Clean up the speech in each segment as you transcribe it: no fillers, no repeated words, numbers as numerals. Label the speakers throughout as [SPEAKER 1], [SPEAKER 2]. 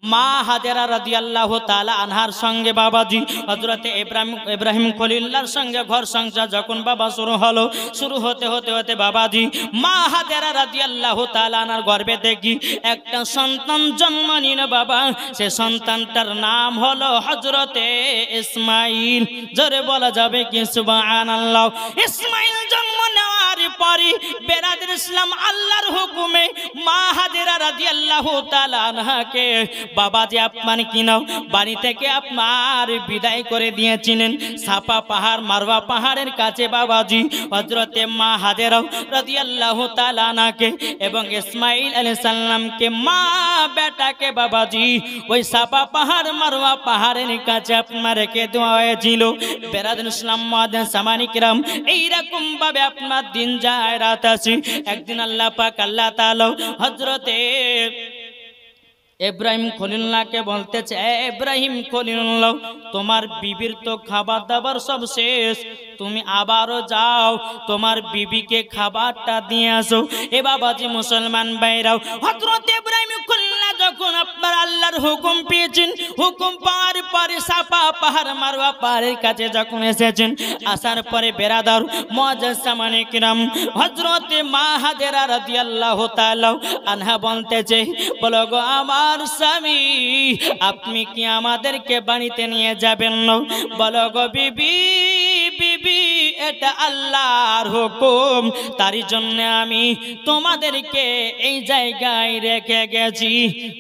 [SPEAKER 1] মা হাজেরা রাদিয়াল্লাহু তাআলা আনহার সঙ্গে বাবাজি হযরতে ইব্রাহিম খলিলুল্লাহর সঙ্গে ঘর সংসার যখন বাবা শুরু হতে বাবাজি মা হাজেরা রাদিয়াল্লাহু তাআলা আনহার গর্ভে দেখি একটা সন্তান জন্ম নিল বাবা। সে সন্তানটার নাম হলো হযরতে ইসমাইল। জোরে বলা যাবে কি সুবহানাল্লাহ। ইসমাইল জন্ম নেওয়ার পরে বেরাদর ইসলাম আল্লাহর হুকুমে মা হাজেরা রাদিয়াল্লাহু তাআলা আনহাকে বাবাজি আপনার কিনাও বাড়ি থেকে আপনার বিদায় করে দিয়েছিলেন সাফা পাহাড় মারওয়া পাহাড়ের কাছে বাবাজি হযরতে মা হাজেরা রাদিয়াল্লাহু তাআলা আনহাকে এবং ইসমাইল আলাইহিস সালামকে মা বেটাকে বাবাজি ওই সাফা পাহাড় মারওয়া পাহাড়ের কাছে আপনার রেখে দেওয়া হয়েছিল। বেরাদর ইসলাম মুআদ্দিন সামানি কিরাম এইরকম ভাবে আপনার দিন যায় রাত আসে। একদিন আল্লাহ পাক আল্লাহ তাআলা হযরতে ইব্রাহিম খলিলুল্লাহকে বলতেছে, ইব্রাহিম খলিলুল্লাহ তোমার বিবির তো খাবার দাবার সব শেষ, তুমি আবারও যাও তোমার বিবিকে খাবারটা দিয়ে আসো। এ বাবাজি মুসলমান ভাইরাও হযরত ইব্রাহিম খলিলুল্লাহ যখন আপনার আল্লাহর হুকুম পেয়েছেন, হুকুম পাওয়ার পরে সাফা পাহাড় মারওয়া পাহাড়ের কাছে যখন এসেছেন, আসার পরে বেরাদার মুআজ্জিজ সামানে কিরাম হযরতে মা হাজেরা রাদিয়াল্লাহু তাআলা আনহা বলতেছে, বলো গো আমার স্বামী আপনি কি আমাদেরকে বাড়িতে নিয়ে যাবেন না? বলো গো বিবি এটা আল্লাহর হুকুম, তারই জন্য আমি তোমাদেরকে এই জায়গায় রেখে গেছি।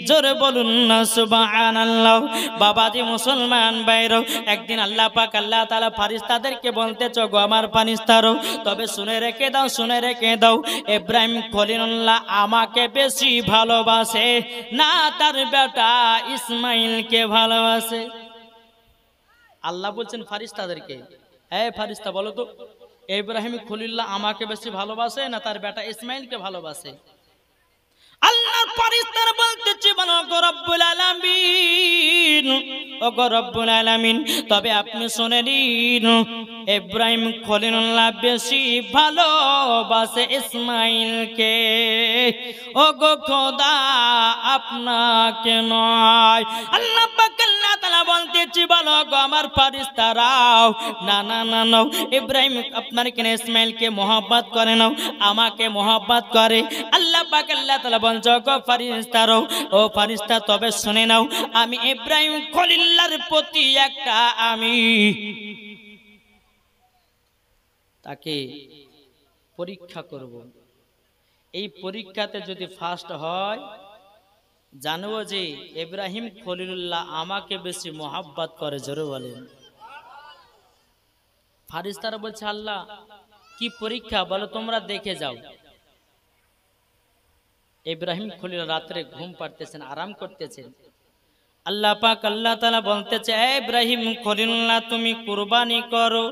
[SPEAKER 1] জোরে বলুন না সুবহানাল্লাহ। বাবাজি মুসলমান ভাইরা একদিন আল্লাহ পাক আল্লাহ তাআলা ফেরেশতাদেরকে বলতেছে, গো আমার ফেরেশতারা তবে শুনে রেখে দাও ইব্রাহিম খলিলুল্লাহ আমাকে বেশি ভালোবাসে না তার বেটা ইসমাইলকে ভালোবাসে? আল্লাহ বলছেন ফেরেশতাদেরকে, হে ফেরেশতা বলো তো ইব্রাহিম খলিলুল্লাহ আমাকে বেশি ভালোবাসে না তার বেটা ইসমাইলকে ভালোবাসে? আল্লাহর ফেরেশতারা বলতেছে, বলো গো রব্বুল আলামিন, ও গো রব্বুল আলামিন তবে আপনি শুনে নিন ইব্রাহিম খলিলুল্লাহ বেশি ভালোবাসে ইসমাইলকে। ও গো খোদা আপনাকে নয়। আল্লাহ পাক আল্লাহ তাআলা বলতেছে, বলো গো আমার ফেরেশতারাও না না না না ইব্রাহিম আপনার কেন ইসমাইলকে মহব্বত করে না, আমাকে মহব্বত করে। আল্লাহ পাক আল্লাহ তাআলা বলছে, গো ফেরেশতারাও ও ফেরেশতা তবে শুনে নাও আমি ইব্রাহিম খলিলুল্লাহর প্রতি একটা আমি তাকে পরীক্ষা করব। এই পরীক্ষাতে যদি ফার্স্ট হয় জানবো যে ইব্রাহিম খলিলুল্লাহ আমাকে বেশি মহব্বত করে। জোরে বলেন। ফেরেশতারা বলছে, আল্লাহ কি পরীক্ষা বলো তোমরা দেখে যাও। ইব্রাহিম খলিল রাত্রে ঘুম পাড়তেছেন, আরাম করতেছেন। আল্লাহ পাক আল্লাহ তাআলা বলতেছে, ইব্রাহিম খলিলুল্লাহ তুমি কুরবানি করো।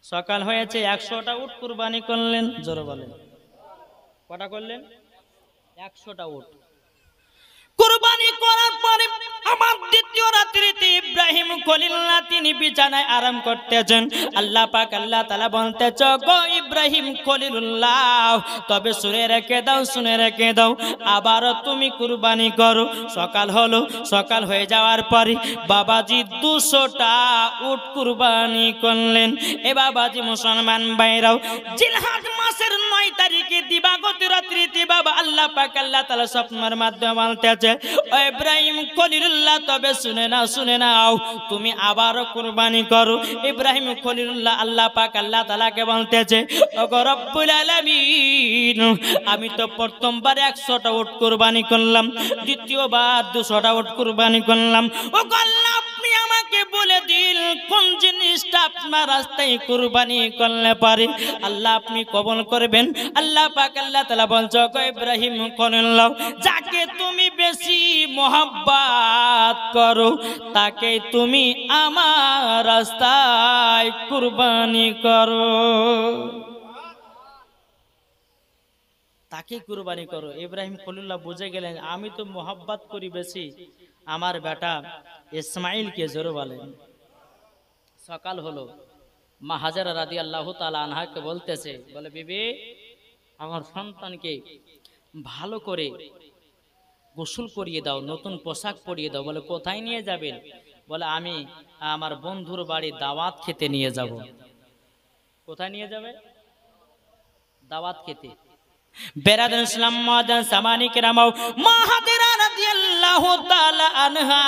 [SPEAKER 1] সকাল হয়েছে 100টা উট কুরবানি করলেন। জোরে বলেন কটা করলেন? 100টা উট কুরবানি করার পরে আমার দ্বিতীয় রাত্রিতে ইব্রাহিম খলিলুল্লাহ তিনি বিছানায় আরাম করতেছেন। আল্লাহ পাক আল্লাহ তাআলা বলতেছে, গো ইব্রাহিম খলিলুল্লাহ তবে শুনে রেখে দাও আবারও তুমি কুরবানি করো। সকাল হলো, সকাল হয়ে যাওয়ার পরে বাবাজি 200টা উট কুরবানি করলেন। এ বাবাজি মুসলমান ভাইরাও জিলহজ মাসের 9 তারিখে দিবাগত রাত্রিতে বাবা আল্লাহ পাক আল্লাহ তাআলা স্বপ্নের মাধ্যমে বলতেছে, ও ইব্রাহিম খলিলুল্লাহ তবে শুনে নাও তুমি আবারও কুরবানি করো। ইব্রাহিম খলিলুল্লাহ আল্লাহ পাক আল্লাহ তাআলাকে বলতেছে, ও গো রব্বুল আলামিন আমি তো প্রথমবার 100টা উট কুরবানি করলাম, দ্বিতীয়বার 200টা উট কুরবানি করলাম। ও গো আল্লাহ আপনি আমাকে বলে দিন কোন জিনিসটা আপনার রাস্তায় কুরবানি করলে পারে আল্লাহ আপনি কবুল করবেন। আল্লাহ পাক আল্লাহ তাআলা বলছে, গো ইব্রাহিম খলিলুল্লাহ যাকে তুমি বেশি মহব্বত করো তাকে তুমি আমার রাস্তায় কুরবানি করো, তাকে কুরবানি করো। ইব্রাহিম খলিলুল্লাহ বুঝে গেলেন আমি তো মহব্বত করি বেশি আমার বেটা ইসমাইলকে। জোরে বলেন। সকাল হলো, মা হাজেরা রাদিয়াল্লাহু তাআলা আনহাকে বলতেছে, বলে বিবি আমার সন্তানকে ভালো করে গোসল করিয়ে দাও, নতুন পোশাক পরিয়ে দাও। বলে কোথায় নিয়ে যাবেন? বলে আমি আমার বন্ধুর বাড়ি দাওয়াত খেতে নিয়ে যাব। কোথায় নিয়ে যাবে? দাওয়াত খেতে। বেরাদুল ইসলাম মাদান সামানি কেরামাও মাহাদিরা রাদিয়াল্লাহু তাআলা আনহা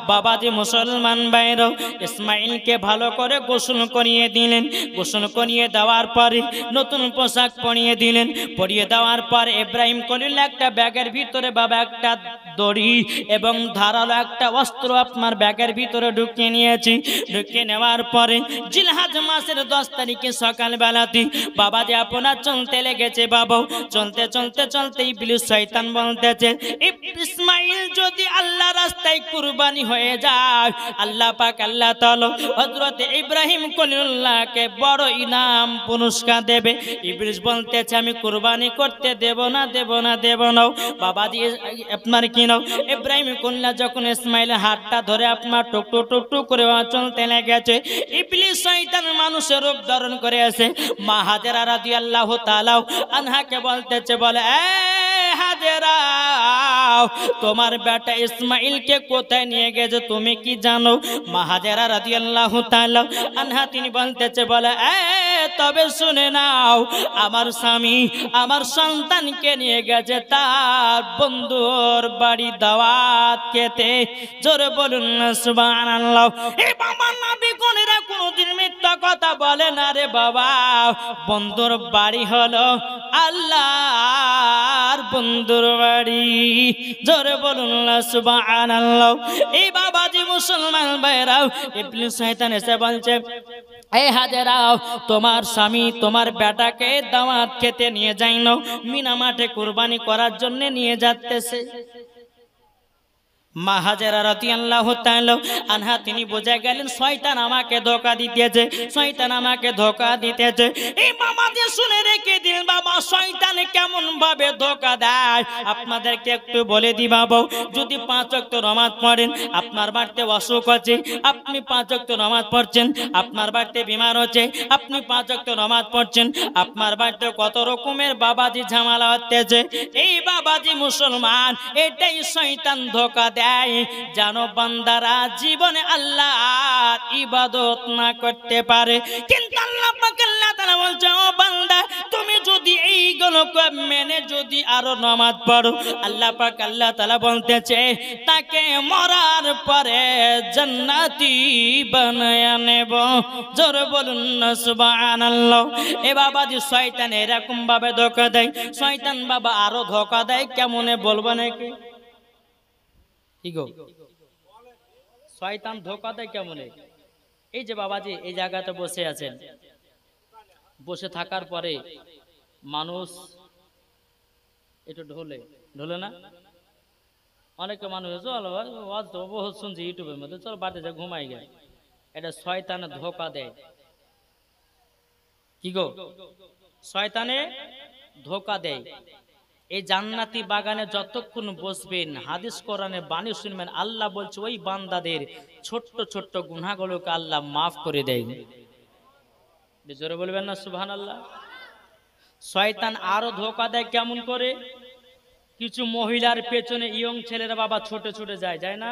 [SPEAKER 1] বাবাজি মুসলমান ভাইরা ইসমাইলকে ভালো করে গোসল করিয়ে দিলেন। গোসল করিয়ে দেওয়ার পরে নতুন পোশাক পরিয়ে দিলেন। পরিয়ে দেওয়ার পর ইব্রাহিম খলিল একটা ব্যাগের ভিতরে বাবা একটা দড়ি এবং ধারালো একটা অস্ত্র আপনার ব্যাগের ভিতরে ঢুকিয়ে নিয়েছি। ঢুকিয়ে নেওয়ার পরে জিলহজ মাসের 10 তারিখে সকালবেলাতে বাবাজি আপনার চলতে লেগেছে। বাবা চলতে চলতে চলতে ইবলিস শয়তান বলতেছে ইসমাইল যদি আল্লাহ রাস্তায় কুরবানি হয়ে যায় আল্লাহ পাক আল্লাহ তাআলা হযরত ইব্রাহিম খলিলুল্লাহকে বড় ইনাম পুরস্কার দেবে। ইবলিস বলতেছে আমি কুরবানি করতে দেব না, দেব না, দেব না। বাবাজি আপনার কি নাও ইব্রাহিম খলিলুল্লাহ যখন ইসমাইলের হাতটা ধরে আপনার টুকটুক টুকটুক করে চলতে লেগেছে, ইবলিস শয়তান মানুষের রূপ ধারণ করে আছে। মা হাজেরা রাদিয়াল্লাহু তাআলা আনহাকে বলতেছে বলে এ হাজেরা তোমার বেটা ইসমাইলকে কোথায় নিয়ে গেছে তুমি কি জানো? মা হাজেরা রাদিয়াল্লাহু তাআলা আনহা তিনি বলতেছে বলে তবে শুনে নাও আমার স্বামী আমার সন্তানকে নিয়ে গেছে তার বন্ধুর বাড়ি দাওয়াত খেতে। জোরে বলুন না সুবহানাল্লাহ। এই বাবা নবী কোনেরা কোনদিন মিথ্যা কথা বলে না রে বাবা। বন্ধুর বাড়ি হলো আল্লাহর বন্ধুর বাড়ি। জোরে বলুন না সুবহানাল্লাহ। এই বাবাজি মুসলমান ভাইরাও ইবলিস শয়তান এসে বলছে এই হাজেরা তোমার স্বামী তোমার বেটাকে দাওয়াত খেতে নিয়ে যাই না, মিনা মাঠে কুরবানি করার জন্য নিয়ে যাচ্ছে। মা হাজেরা রাদিয়াল্লাহু তাআলা আনহা তিনি বুঝে গেলেন শয়তান আমাকে ধোঁকা দিতেছে, শয়তান আমাকে ধোঁকা দিতেছে। এই বাবাজি শুনে রেখে দিন বাবা শয়তান কেমন ভাবে ধোঁকা দেয় আপনাদেরকে একটু বলে দি বাবা। যদি 5 ওয়াক্ত নামাজ পড়েন, আপনার বাড়িতে অসুখ আছে, আপনি 5 ওয়াক্ত নামাজ পড়ছেন, আপনার বাড়িতে বিমার হচ্ছে, আপনি 5 ওয়াক্ত নামাজ পড়ছেন, আপনার বাড়িতে কত রকমের বাবাজি ঝামেলা হচ্ছে। এই বাবাজি মুসলমান এটাই শয়তান ধোঁকা দেয় জানো বান্দারা জীবনে আল্লাহর ইবাদত না করতে পারে, কিন্তু আল্লাহ পাক আল্লাহ তাআলা বলছে ও বান্দা তুমি যদি এইগুলোকে মেনে যদি আরো নামাজ পড়ো আল্লাহ পাক আল্লাহ তাআলা বলতেছে তাকে মরার পরে জান্নাতি বানায়া নেব। জোরে বলুন না সুবহানাল্লাহ। এ বাবাজি শয়তান এরকম ভাবে ধোঁকা দেয়, শয়তান বাবা আরো ধোঁকা দেয় কেমনে বলবো নাকি? কি গো শয়তান ধোঁকা দেয় কেমনে? এই যে বাবাজি এই জায়গাতে বসে আছেন, বসে থাকার পরে মানুষ একটু ঢোলে না, অনেকে মানুষ বহুত শুনছি ইউটিউবের মধ্যে চলো বাড়িতে যা ঘুমাই গে, এটা শয়তানে ধোঁকা দেয়। কি গো শয়তানে ধোঁকা দেয়। এই জান্নাতি বাগানে যতক্ষণ বসবেন হাদিস কোরআনে বাণী শুনবেন আল্লাহ বলছে ওই বান্দাদের ছোট্ট ছোট্ট গুনাহগুলোকে আল্লাহ মাফ করে দেয়। জোরে বলবেন না সুবহানাল্লাহ। শয়তান আরো ধোঁকা দেয় কেমন করে? কিছু মহিলার পেছনে ইয়ং ছেলেরা বাবা ছোটে ছোটে যায় না,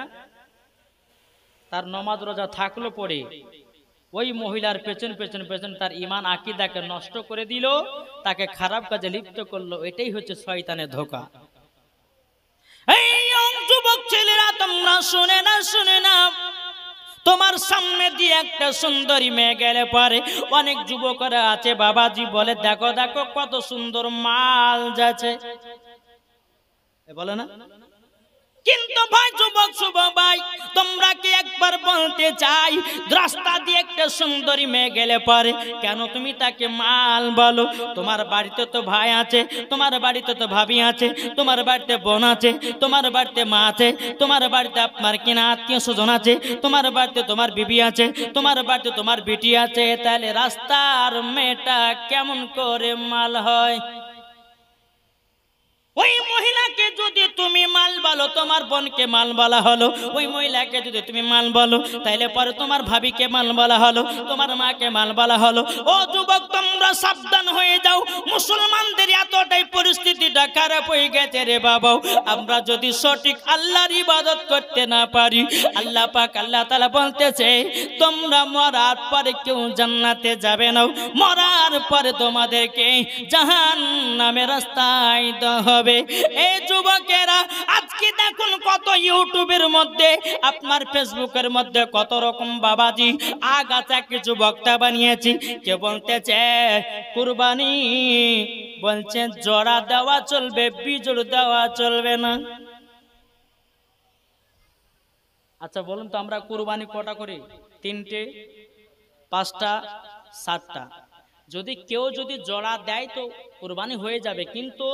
[SPEAKER 1] তার নামাজ রোজা থাকলো পড়ে ওই মহিলার পেছন পেছন পেছন তার ঈমান আকীদাকে নষ্ট করে দিল, তাকে খারাপ কাজে লিপ্ত করলো। এটাই হচ্ছে শয়তানের ধোঁকা। এই যুবক ছেলেরা তোমরা শুনে না তোমার সামনে দিয়ে একটা সুন্দরী মেয়ে গেলে পরে অনেক যুবকরা আছে বাবাজি বলে দেখো দেখো কত সুন্দর মাল যাচ্ছে, বলে না? কিন্তু ভাই যুবক ভাই তোমরা কি একবার বলতে চাই রাস্তা দিয়ে একটা সুন্দরী মেয়ে গেলে পরে কেন তুমি তাকে মাল বলো? তোমার বাড়িতে তো ভাই আছে, তোমার বাড়িতে তো ভাবি আছে, তোমার বাড়িতে বোন আছে, তোমার বাড়িতে মা আছে, তোমার বাড়িতে আপনার কিনা আত্মীয় স্বজন আছে, তোমার বাড়িতে তোমার বিবি আছে, তোমার বাড়িতে তোমার বেটি আছে, তাহলে রাস্তার মেয়েটা কেমন করে মাল হয়? ওই মহিলাকে যদি তুমি মাল বলো, তোমার বোনকে মাল বলা হলো। ওই মহিলাকে যদি তুমি মাল বলো, তাইলে পরে তোমার ভাবিকে মাল বলা হলো, তোমার মাকে মাল বলা হলো। ও যুবক, তোমরা সাবধান হয়ে যাও। মুসলমানদের এতটাই পরিস্থিতিটা খারাপ হয়ে গেছে রে বাবা। আমরা যদি সঠিক আল্লাহর ইবাদত করতে না পারি, আল্লাহ পাক আল্লাহ তাআলা বলতেছে, তোমরা মরার পরে কেউ জান্নাতে যাবে না, মরার পরে তোমাদেরকে জাহান্নামের রাস্তায় দেওয়া হবে। এই যুবকেরা, আজকে দেখুন কত ইউটিউবের মধ্যে, আপনার ফেসবুকের মধ্যে কত রকম বাবাজি আগাছা কিছু বক্তা বানিয়েছি। কে বলতেছে কুরবানি, বলছে জোড়া দেওয়া চলবে, বিজোড় দেওয়া চলবে না। আচ্ছা বলুন তো, আমরা কুরবানি কটা করি? 3টে, 5টা, 7টা। যদি কেউ যদি জোড়া দেয় তো কুরবানি হয়ে যাবে, কিন্তু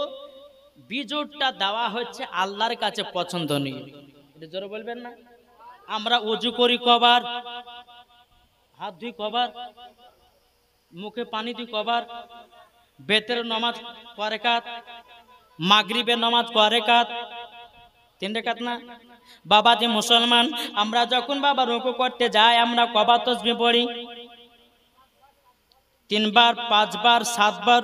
[SPEAKER 1] বিজোড়টা দেওয়া হচ্ছে আল্লাহর কাছে পছন্দনীয়। এটা জোরে বলবেন না? আমরা ওযু করি কবার, হাত ধুই কবার, মুখে পানি দিই কবার, বেতের নামাজ কয় রাকাত, মাগরিবের নামাজ কয় রাকাত? 3 রাকাত না? বাবাজি মুসলমান, আমরা যখন বাবা রুকু করতে যাই, আমরা কবার তাসবিহ পড়ি? 3 বার, 5 বার, 7 বার।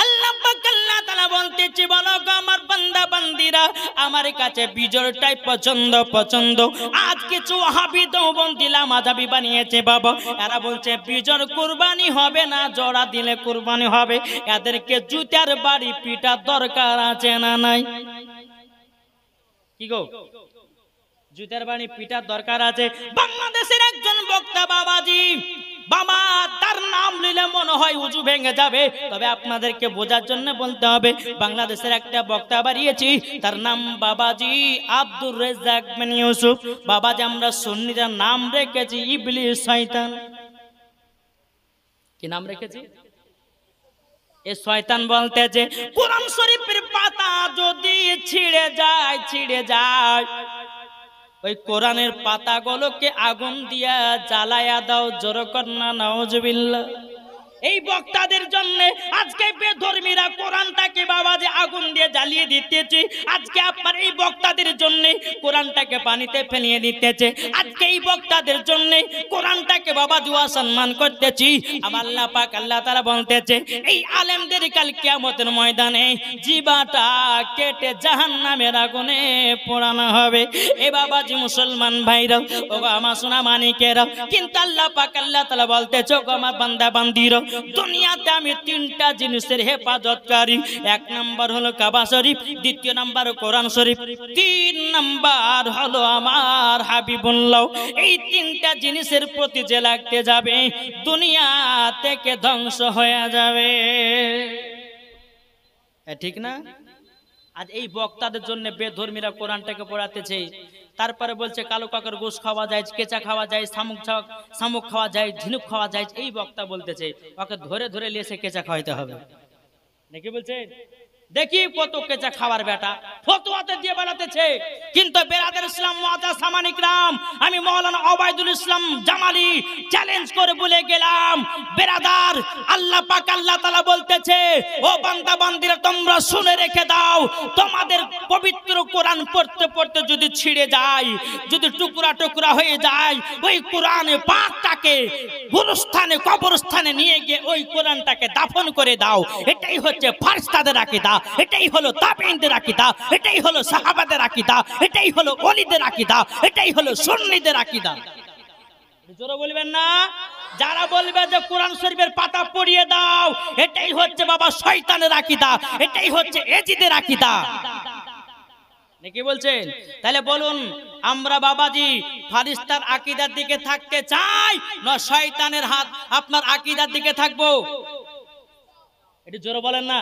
[SPEAKER 1] আল্লাহ পাক আল্লাহ তাআলা বলতেছে, বলো গো আমার বান্দা বান্দিরা, আমার কাছে বিজোড়টাই পছন্দ। আজ কিছু ওয়াহাবি দেওবন্দি মাযহাবি বানিয়েছে বাবা, এরা বলছে বিজোড় কুরবানি হবে না, জোড়া দিলে কুরবানি হবে। এদেরকে জুতার বাড়ি পিটার দরকার আছে না নাই? কি গো, জুতার বাড়ি পিটার দরকার আছে। বাংলাদেশের একজন বক্তা বাবাজি, বাবা তার নাম নিলে মনে হয় উজু ভেঙে যাবে, তবে আপনাদেরকে বোঝার জন্য বলতে হবে। বাংলাদেশের একটা বক্তা বাড়িয়েছি, তার নাম বাবাজি আব্দুর রাজ্জাক বিন ইউসুফ। বাবাজি আমরা সুন্নিরা নাম রেখেছি ইবলিস, শয়তান। কি নাম রেখেছি? এ শয়তান বলতেছে কোরআন শরীফের পাতা যদি ছিঁড়ে যায়, ওই কোরআনের পাতাগুলোকে আগুন দিয়া জ্বালায়া দাও। জোরে কর না নাউজুবিল্লাহ। এই বক্তাদের জন্য আজকে বেধর্মীরা কোরআনটাকে বাবাজি আগুন দিয়ে জ্বালিয়ে দিতেছে। আজকে আপনার এই বক্তাদের জন্য কোরআনটাকে পানিতে ফেলিয়ে দিতেছে। আজকে এই বক্তাদের জন্য কোরআনটাকে বাবাজি অসম্মান করতেছি। আমার আল্লাহ পাক আল্লাহ তাআলা বলতেছে, এই আলেমদের কাল কিয়ামতের ময়দানে জিবাটা কেটে জাহান্নামের আগুনে পোড়ানো হবে। এ বাবাজি মুসলমান ভাইরা, ও আমার সোনা মানিকেরা, কিন্তু আল্লাহ পাক আল্লাহ তাআলা বলতেছে, ও আমার বান্দা বান্দিরা, দুনিয়াতে আমি 3টা জিনিসের হেফাজতকারী। 1 নাম্বার হলো কাবা শরীফ, 2 নাম্বার কোরআন শরীফ, 3 নাম্বার হলো আমার হাবিবুল্লাহ। এই 3টা জিনিসের প্রতি যে লাগতে যাবে, দুনিয়া থেকে ধ্বংস হয়ে যাবে। ঠিক না? আজ এই বক্তাদের জন্য বেধর্মীরা কোরআনটাকে পড়াতেছে, তারপরে বলছে কালো কাকের গোশ খাওয়া যায়, কেঁচা খাওয়া যায়, শামুক খাওয়া যায়, ঝিনুক খাওয়া যায়। এই বক্তা বলতেছে ওকে ধরে ধরে লিয়ে কেঁচা খাওয়াইতে হবে নাকি? বলছে দেখি কত কেঁচা খাওয়ার বেটা ফতোয়াতে দিয়ে বেড়াতেছে। কিন্তু বেরাদের ইসলাম মুআজ্জাজ সামানিক রাম, আমি মাওলানা ওবায়দুল ইসলাম জামালি চ্যালেঞ্জ করে বলে গেলাম, বেরাদার আল্লাহ পাক আল্লাহ তাআলা বলতেছে, ও বান্দা বান্দিরা তোমরা শুনে রেখে দাও, তোমাদের পবিত্র কোরআন পড়তে পড়তে যদি ছিঁড়ে যায়, যদি টুকরা টুকরা হয়ে যায়, ওই কোরআনে পাকটাকে গুরুস্থানে কবরস্থানে নিয়ে গিয়ে ওই কোরআনটাকে দাফন করে দাও। এটাই হচ্ছে ফারিস্তাদের আকীদা, এটাই হলো তাবেঈনদের আকীদা, এটাই হলো সাহাবাদের আকীদা, এটাই হলো ওলিদের আকীদা, এটাই হলো সুন্নিদের আকীদা। জোরে বলবেন না? যারা বলবে যে কোরআন শরীফের পাতা পড়িয়ে দাও, এটাই হচ্ছে বাবা শয়তানের আকীদা, এটাই হচ্ছে এজিদের আকীদা। নাকি বলছেন? তাহলে বলুন, আমরা বাবাজি ফারিস্তার আকীদার দিকে থাকতে চাই না শয়তানের হাত আপনার আকীদার দিকে থাকবো? এটা জোরে বলেন না।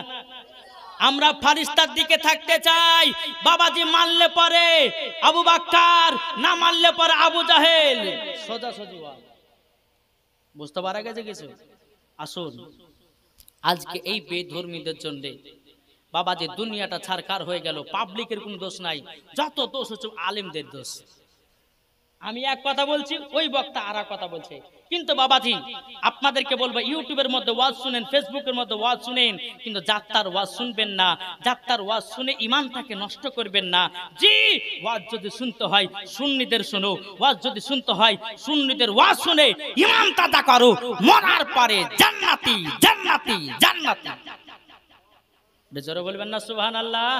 [SPEAKER 1] আমরা ফারিস্তার দিকে থাকতে চাই। বাবাজি মানলে পরে আবু বকর, না মানলে পরে আবু জাহেল। সোজা সোজা বুঝতে পারা গেছে কিছু? আসুন, আজকে এই বেধর্মীদের জন্য বাবাজি দুনিয়াটা ছারখার হয়ে গেল। পাবলিকের কোনো দোষ নাই, যত দোষ হচ্ছে আলেমদের দোষ। আমি এক কথা বলছি, ওই বক্তা আর এক কথা বলছে। কিন্তু বাবাজি আপনাদেরকে বলবো, ইউটিউবের মধ্যে ওয়াজ শুনেন, ফেসবুকের মধ্যে ওয়াজ শুনেন, কিন্তু যাত্রার ওয়াজ শুনবেন না। যাত্রার ওয়াজ শুনে ইমানটাকে নষ্ট করবেন না। জি, ওয়াজ যদি শুনতে হয় সুন্নিদের শোনো, ওয়াজ যদি শুনতে হয় সুন্নিদের ওয়াজ শুনে ইমান তাজা করো, মরার পরে জান্নাতি জান্নাতি জান্নাতি। বেজোরে বলবেন না সুবহানাল্লাহ।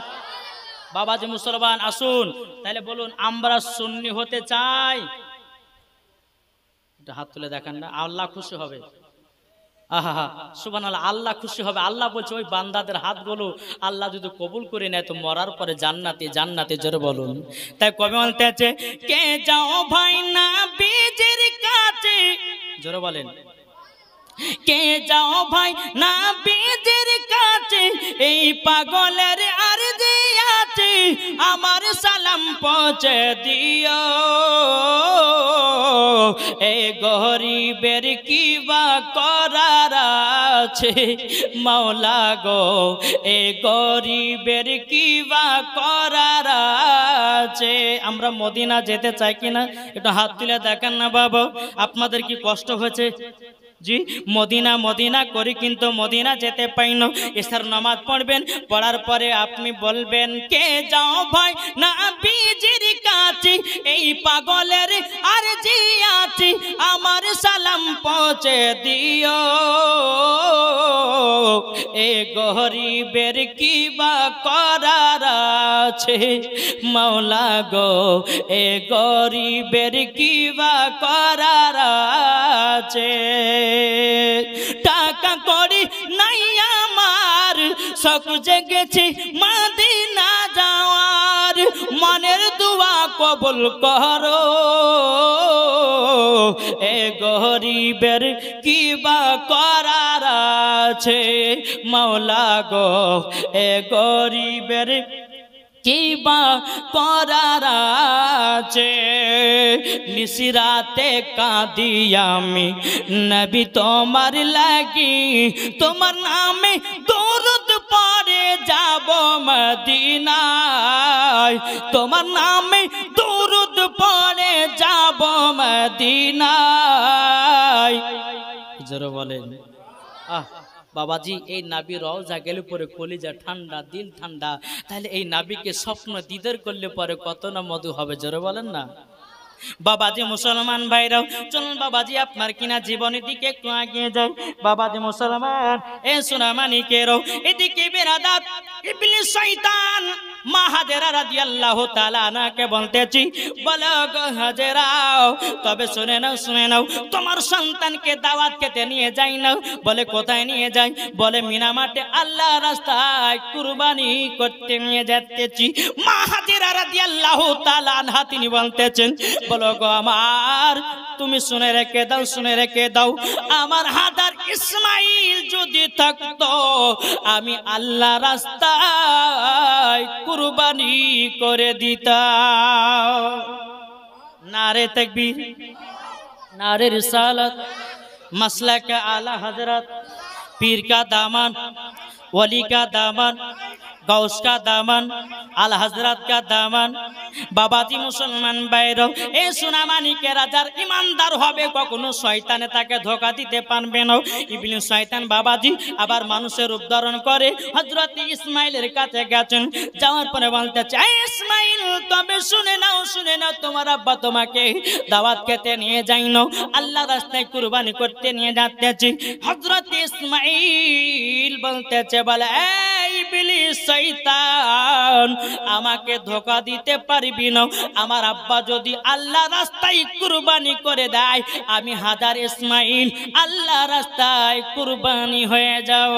[SPEAKER 1] বাবাজি মুসলমান আসুন, তাহলে বলুন আমরা সুন্নি হতে চাই? হাত তুলে দেখান না, আল্লাহ খুশি হবে। আহা সুবহানাল্লাহ, আল্লাহ খুশি হবে। আল্লাহ বলছে ওই বান্দাদের হাতগুলো আল্লাহ যদি কবুল করে নেয় তো মরার পরে জান্নাতে জান্নাতে। জোরে বলুন। তাই কবি বলতে আছে, কে যাও ভাই না বীজের কাছে। জোরে বলেন, কে যাও ভাই না বীজের কাছে, এই পাগলের আরজি আছে, আমার সালাম পৌঁছে দিও। এ গরিবের কি বা করার আছে মাওলা গো, এ গরিবের কি বা করার আছে। আমরা মদিনা যেতে চাই কিনা একটু হাত তুলে দেখেন না বাবা। আপনাদের কি কষ্ট হয়েছে? জি, মদিনা মদিনা করি কিন্তু মদিনা যেতে পাই না। এসার নামাজ পড়বেন, পড়ার পরে আপনি বলবেন, কে যাও ভাই না বীজের কাছে, এই পাগলের আরজি আছে, আমার সালাম পৌঁছে দিও। এ গরিবের কি বা করার আছে মাওলা গো, এ গরিবের কি বা করার আছে। টাকা করি নাই আমার, শখ জেগেছে মদিনা যাওয়ার, মনের দোয়া কবুল করো। এ গরিবের কি বা করার আছে মাওলা গো, এ গরিবের কি বা করার আছে। নিশিরাতে কাঁদি আমি নবী তোমার লাগি, তোমার নামে দরুদ পড়ে যাব মদিনায়, তোমার নামে দরুদ পড়ে যাব মদিনায়। জোরে বলেন। বাবাজি এই নাবি রওজা গেলে পরে কলিজা ঠান্ডা, দিল ঠান্ডা। তাহলে এই নাবিকে স্বপ্ন দিদার করলে পরে কত না মধু হবে। জোরে বলেন না বাবাজি মুসলমান ভাইরাও। চলুন বাবাজি আপনার কিনা জীবনের দিকে একটু এগিয়ে যাই। বাবাজি মুসলমান এ সোনামানিকেরও এদিকে বেরাদাত ইবলিস শয়তান মা হাজেরা রাদিয়াল্লাহু তাআলা আনহাকে বলতেছি, বলো গো হাজেরাও, তবে শুনে নাও তোমার সন্তানকে দাওয়াত খেতে নিয়ে যাই না। বলে কোথায় নিয়ে যাই? বলে মিনামাটে আল্লাহ রাস্তায় কুরবানি করতে নিয়ে যাচ্তেছি। মা হাজেরা রাদিয়াল্লাহু তাআলা আনহা তিনি বলতেছেন, বলো গো আমার, তুমি শুনে রেখে দাও, আমার হাজার ইসমাইল যদি থাকতো আমি আল্লাহ রাস্তায় কুরবানি করে দিতাম। নারে তাকবীর, नारे रिसालत, मसला का आला हजरत, पीर का दामन, वली का दामन, गौस का दामन, आल हजरत का दामन। बाबाजी मुसलमान भाइरो ए सोनामानिके राजार ईमानदार होबे कखनो शयताने ताके धोका दिते पारबे ना। इबलिस शयतान बाबाजी आबार मानुषेर रूप धारण करे हजरत इस्माइलेर काछे गेছেন। যাওয়ার পরে বলতেছে, ইসমাইল তবে শুনে নাও তোমার আব্বা তোমাকে দাওয়াত খেতে নিয়ে যাইনো, আল্লাহ রাস্তায় কুরবানি করতে নিয়ে যাচ্তেছি। হযরত ইসমাইল বলতেছে, বলে এই ইবলিস শয়তান, আমাকে ধোকা দিতে পারবি না। আমার আব্বা যদি আল্লাহ রাস্তায় কুরবানি করে দেয়, আমি হাজার ইসমাইল আল্লাহ রাস্তায় কুরবানি হয়ে যাও।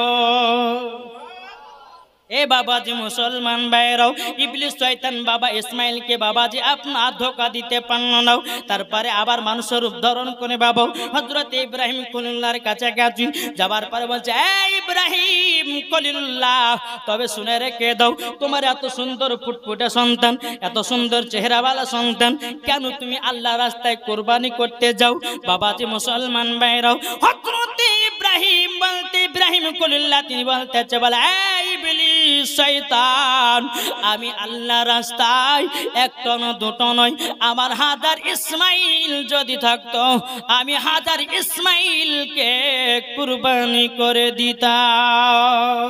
[SPEAKER 1] ए बाबाजी मुसलमान भाइराও ইবলিস শয়তান বাবা ইসমাইলকে বাবাজি আপনার ধোকা দিতে পারল না। তারপরে আবার মানুষের রূপ ধারণ করে বাবা হযরত ইব্রাহিম খলিলুল্লাহর কাছে গেছে। যাবার পরে বলছে, এই ইব্রাহিম খলিলুল্লাহ, তবে শুনে রেখে দাও, তোমার এত সুন্দর ফুটফুটে সন্তান, এত সুন্দর চেহারাওয়ালা সন্তান, কেন তুমি আল্লাহ রাস্তায় কুরবানি করতে যাও? বাবাজি মুসলমান ভাইরাও হযরত ইব্রাহিম বলতে ইব্রাহিম খলিলুল্লাহ তিনি বলতেছে, বলে এই ইবলিস শয়তান, আমি আল্লাহ রাস্তায় একটা না দুটো নয়, আমার হাজার ইসমাইল যদি থাকতো আমি হাজার ইসমাইলকে কুরবানি করে দিতাম।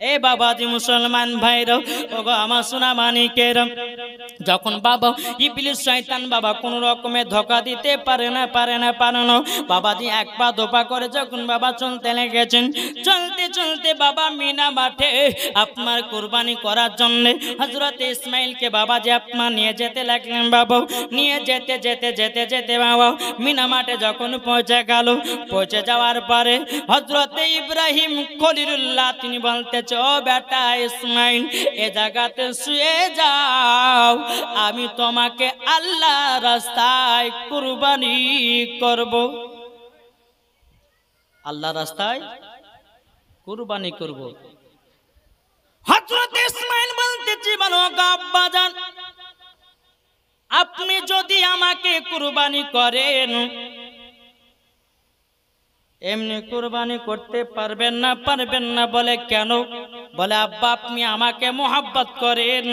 [SPEAKER 1] এ বাবাজি মুসলমান ভাইরা, ওগো আমার সোনা মানিকেরা, যখন বাবা ইবলিস শয়তান বাবা কোন রকমে ধোঁকা দিতে পারে না বাবাজি এক পা দোপা করে যখন বাবা চলতে লেগেছেন, চলতে চলতে বাবা মিনা মাঠে আপনার কুরবানি করার জন্য হযরত ইসমাইলকে বাবাজি আপনার নিয়ে যেতে লাগলেন। বাবা নিয়ে যেতে যেতে যেতে যেতে বাবা মিনা মাঠে যখন পৌঁছে গেল, পৌঁছে যাওয়ার পরে হযরত ইব্রাহিম খলিলুল্লাহ তিনি বলতে, ও বেটা ইসমাইল, এ জায়গাতে শুয়ে যাও, আমি তোমাকে আল্লাহ রাস্তায় কুরবানি করব, আল্লাহ রাস্তায় কুরবানি করব। হযরত ইসমাইল বলতেছি, বলো আব্বা জান, আপনি যদি আমাকে কুরবানি করেন এমনি কুরবানি করতে পারবেন না। বলে কেন? বলে আব্বা আপনি আমাকে মোহাব্বত করেন,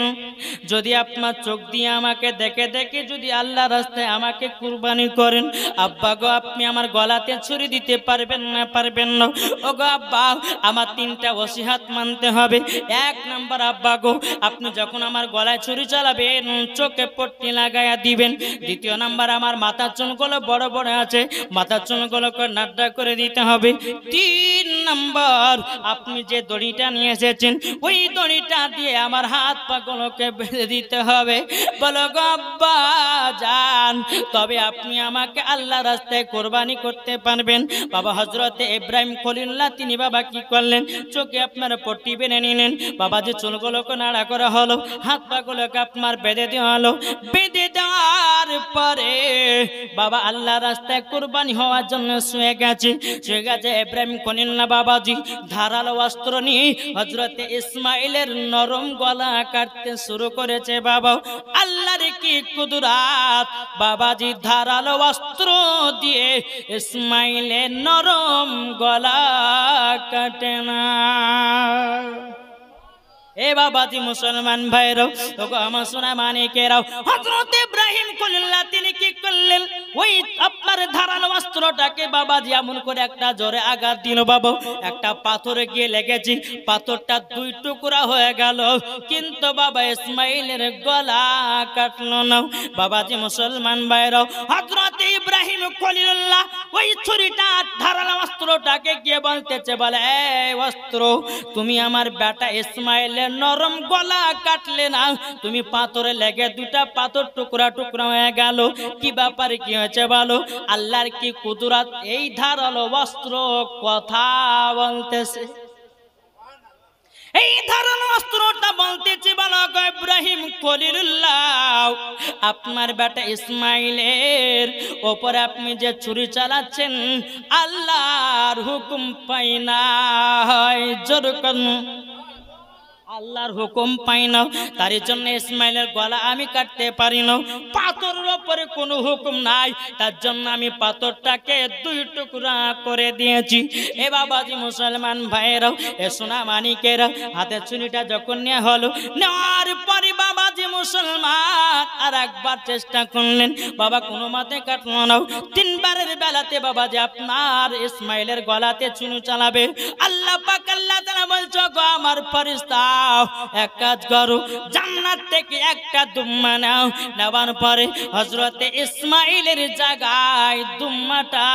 [SPEAKER 1] যদি আপনার চোখ দিয়ে আমাকে দেখে দেখে যদি আল্লাহ রাস্তায় আমাকে কুরবানি করেন, আব্বা গো আপনি আমার গলাতে ছুরি দিতে পারবেন না। ও গো আব্বা, আমার তিনটা ওসিহাত মানতে হবে। এক নাম্বার, আব্বা গো আপনি যখন আমার গলায় ছুরি চালাবেন চোখে পট্টি লাগাইয়া দিবেন। দ্বিতীয় নাম্বার, আমার মাথার চুলগুলো বড় বড় আছে, মাথার চুলগুলো নাড্ডা করে দিতে হবে। তিন নাম্বার, আপনি যে দড়িটা নিয়ে এসেছেন ওই দড়িটা দিয়ে আমার হাত পা গুলোকে বেঁধে দিতে হবে। বলো গো আব্বা জান, তবে আপনি আমাকে আল্লাহ রাস্তায় কোরবানি করতে পারবেন। বাবা হযরতে ইব্রাহিম খলিলুল্লাহ তিনি বাবা কি করলেন, চোখে আপনার পট্টি বেঁধে নিলেন। বাবা যে চুলগুলোকে নাড়া করা হলো, হাত পা গুলোকে আপনার বেঁধে দেওয়া হলো। বেঁধে দেওয়ার পরে বাবা আল্লাহ রাস্তায় কোরবানি হওয়ার জন্য শুয়ে গেছে ইব্রাহিম খলিলুল্লাহ বাবাজি ধারালো অস্ত্র নিয়ে হযরতে ইসমাইলের নরম গলা কাটতে শুরু করেছে। বাবা আল্লাহর কি কুদরত, বাবাজি ধারালো অস্ত্র দিয়ে ইসমাইলের নরম গলা কাটে না। এ বাবাজি মুসলমান ভাইরাও, ওগো আমার সোনা মানিকেরাও, হযরত ইব্রাহিম খলিলুল্লাহ তিনি কি করলেন, ওই আপনার ধারালো অস্ত্রটাকে বাবাজি এমন করে একটা জোরে আঘাত দিল। বাবা একটা পাথরে গিয়ে লেগেছে, পাথরটা দুই টুকরা হয়ে গেল, কিন্তু বাবা ইসমাইলের গলা কাটলো না। বাবাজি মুসলমান ভাইরাও, হযরত ইব্রাহিম খলিলুল্লাহ ওই ছুরিটা ধারালো অস্ত্রটাকে গিয়ে বলতেছে, বলে এই অস্ত্র, তুমি আমার বেটা ইসমাইলের নরম গলা কাটলে না, তুমি পাথরে লেগে দুটা পাথর টুকরা টুকরা হয়ে গেল। কি ব্যাপারে কি হয়েছে বলো? আল্লাহর কি কুদরত, এই ধারালো অস্ত্র কথা বলতেছে। এই ধারালো অস্ত্রটা বলতেছে, বলো ইব্রাহিম খলিলুল্লাহ, আপনার বেটা ইসমাইলের ওপরে আপনি যে ছুরি চালাচ্ছেন আল্লাহর হুকুম পাই না, জোর করুন আল্লাহর হুকুম পাই না, তার জন্য ইসমাইলের গলা আমি কাটতে পারি না। পাথরের উপরে কোনো হুকুম নাই, তার জন্য আমি পাথরটাকে দুই টুকরা করে দিয়েছি। এ বাবাজি মুসলমান ভাইরাও, এ সোনা মানিকেরা, হাতে ছুরিটা যখন নেওয়া হলো, নেওয়ার পরে বাবাজি মুসলমান আর একবার চেষ্টা করলেন, বাবা কোনো মতে কাটলো না। তিনবারের বেলাতে বাবাজি আপনার ইসমাইলের গলাতে ছুরি চালাবে। আল্লাহ পাক আল্লাহ তাআলা বলছো, গো আমার ফেরেশতা এক কাজ করো, জান্নাত থেকে একটা দুম্মা নাও, নেওয়ার পরে হযরতে ইসমাইলের জায়গায় দুম্মাটা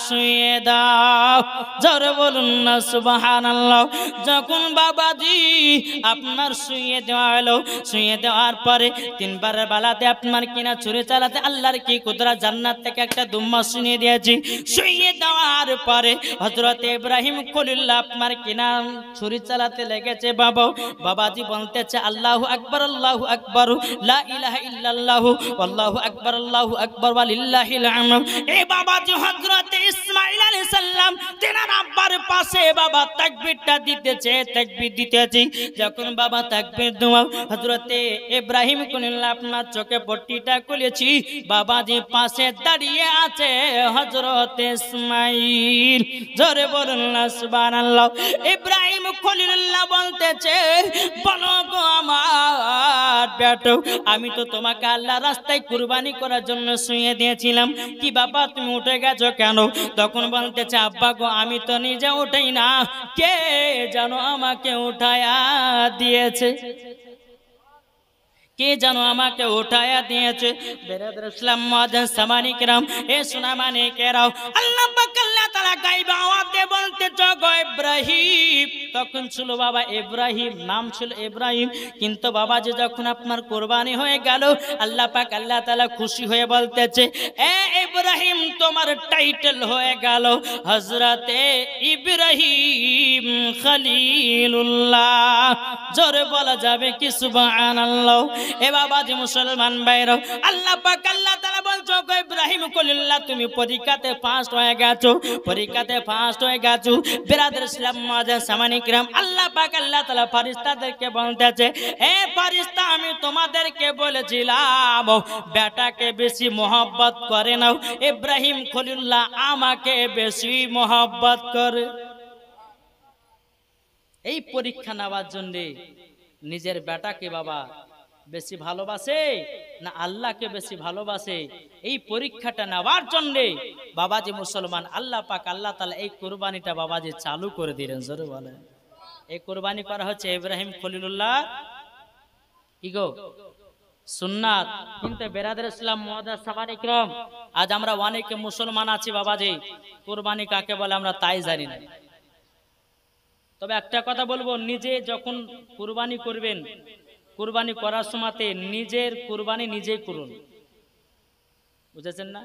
[SPEAKER 1] শুয়ে দাও। জোরে বলুন না সুবহানাল্লাহ। যখন বাবাজি আপনার শুয়ে দেওয়া হলো, শুয়ে দেওয়ার পরে তিনবার বেলাতে আপনার কিনা ছুরি চালাতে আল্লাহর কি কুদরত, জান্নাত থেকে একটা দুম্মা শুয়ে দিয়েছি। শুয়ে দেওয়ার পরে হযরতে ইব্রাহিম খলিলুল্লাহ আপনার কিনা ছুরি চালাতে লেগেছে। বাবাজি বলতেছে, আল্লাহু আকবার, আল্লাহু আকবার, লা ইলাহা ইল্লাল্লাহু, আল্লাহু আকবার ওয়া লিল্লাহিল হামদ। এই বাবাজি হযরতে ইসমাইল আলাইহি সাল্লাম তেনার আব্বার পাশে বাবা তাকবীরটা দিতেছে, তাকবীর দিতেছে। যখন বাবা তাকবীর দেওয়া হযরতে ইব্রাহিম খলিলুল্লাহ আপনার চোখে পট্টিটা খুলেছি, বাবা যে পাশে দাঁড়িয়ে আছে হযরতে ইসমাঈল। জোরে বলুন না সুবহানাল্লাহ। ইব্রাহিম খলিলুল্লাহ বলতেছে, বলো গো আমার বেটো, আমি তো তোমাকে আল্লাহর রাস্তায় কুরবানি করার জন্য শুইয়ে দিয়েছিলাম, কি বাবা তুমি উঠে গেছো কেন? তখন বলতেছে, আব্বা গো আমি তো নিজে উঠাই না, কে জানো আমাকে উঠায়া দিয়েছে, কে জানো আমাকে উঠায়া দিয়েছে। বেরাদর ইসলাম মুআজ্জিন সামানি কিরাম, এ সুনামানি কেরাও, আল্লাহ পাক আল্লাহ তাআলা গায়বে আওয়াজে বলতে গো ইব্রাহিম। তখন ছিল বাবা ইব্রাহিম, নাম ছিল ইব্রাহিম, কিন্তু বাবা যে যখন আপনার কুরবানি হয়ে গেল, আল্লাহ পাক আল্লাহ তাআলা খুশি হয়ে বলতেছে, এ ইব্রাহিম তোমার টাইটেল হয়ে গেল হযরতে ইব্রাহিম খলিলুল্লাহ। জোরে বলা যাবে কি সুবহানাল্লাহ। এ বাবা যে মুসলমান ভাইরা, আল্লাহ পাক আল্লাহ তাআলা বলছো গো ইব্রাহিম খলিলুল্লাহ তুমি পরীক্ষাতে ফার্স্ট হয়ে গেছো, পরীক্ষাতে ফার্স্ট হয়ে গেছো। বিরাদর ইসলাম মুআজ্জিন সামানি কিরাম, আল্লাহ পাক আল্লাহ তাআলা ফেরেশতাদেরকে বলতেছে, এ ফেরেশতা আমি তোমাদেরকে বলেছিলাম বেটাকে বেশি মোহাব্বত করে নাও, ইব্রাহিম খলিলুল্লাহ আমাকে বেশি মোহাব্বত করে। এই পরীক্ষা নেওয়ার জন্য নিজের বেটাকে বাবা বেশি ভালোবাসে না আল্লাহকে বেশি ভালোবাসে, এই পরীক্ষাটা নেওয়ার জন্য বাবাজি মুসলমান আল্লাহ পাক আল্লাহ তাআলা এই কুরবানিটা বাবাজি চালু করে দিলেন। জোরে বলেন। এই কুরবানি করা হচ্ছে ইব্রাহিম খলিলুল্লাহ কি গো সুন্নাত। কিন্তু বেরাদর ইসলাম মুআজ্জিন সামানি কিরাম, আজ আমরা অনেকে মুসলমান আছি বাবাজি, কুরবানি কাকে বলে আমরা তাই জানি না। তবে একটা কথা বলবো, নিজে যখন কুরবানি করবেন, কুরবানি করার সময়তে নিজের কুরবানি নিজেই করুন, বুঝেছেন না?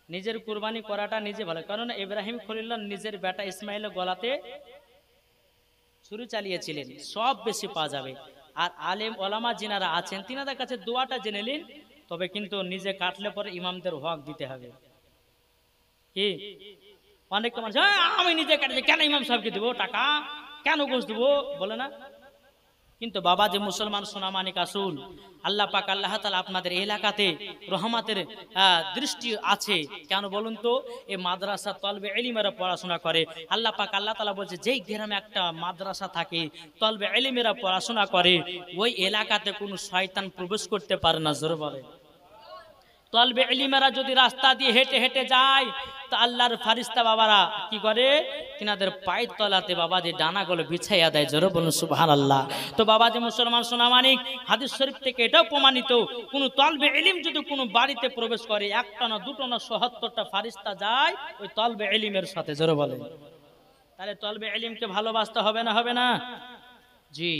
[SPEAKER 1] নিজের কুরবানি করাটা নিজে ভালো, কারণ ইব্রাহিম খলিলুল্লাহ নিজের বেটা ইসমাইলের গলাতে ছুরি চালিয়েছিলেন, সব বেশি পাওয়া যাবে। আর আলেম ওলামা যিনারা আছেন তিনাদের কাছে দোয়াটা জেনে নিন, তবে কিন্তু নিজে কাটলে পরে ইমামদের হক দিতে হবে। কি অনেক মানুষ আমি নিজে কাটছি, কেন ইমাম সাহেবকে দেবো টাকা, কেন গোশ দেবো বলে না। কিন্তু বাবা যে মুসলমান সোনামানিক আসুন, আল্লাহ পাক আল্লাহ তাআলা আপনাদের এলাকাতে রহমতের দৃষ্টি আছে কেন বলুন তো? এই মাদ্রাসা তলবে ইলমেরা পড়াশোনা করে। আল্লাহ পাক আল্লাহ তাআলা বলছে, যেই গ্রামে একটা মাদ্রাসা থাকে, তলবে ইলমেরা পড়াশোনা করে, ওই এলাকাতে কোনো শয়তান প্রবেশ করতে পারে না। জোরে বলে। তলবে ইলমেরা যদি রাস্তা দিয়ে হেঁটে হেঁটে যায়, তো আল্লাহর ফারিস্তা বাবারা কি করে, তিনাদের পায়ের তলাতে বাবাজি ডানাগুলো বিছাইয়া দেয়। জোরে বলুন সুবহানাল্লাহ। তো বাবাজি মুসলমান সোনামানিক, হাদিস শরীফ থেকে এটাও প্রমাণিত, কোন তলবে ইলম যদি কোনো বাড়িতে প্রবেশ করে, একটা না দুটো না ৭৭টা ফারিস্তা যায় ওই তলবে ইলমের সাথে। জোরে বলেন। তাহলে তলবে ইলমকে ভালোবাসতে হবে না, হবে না? জি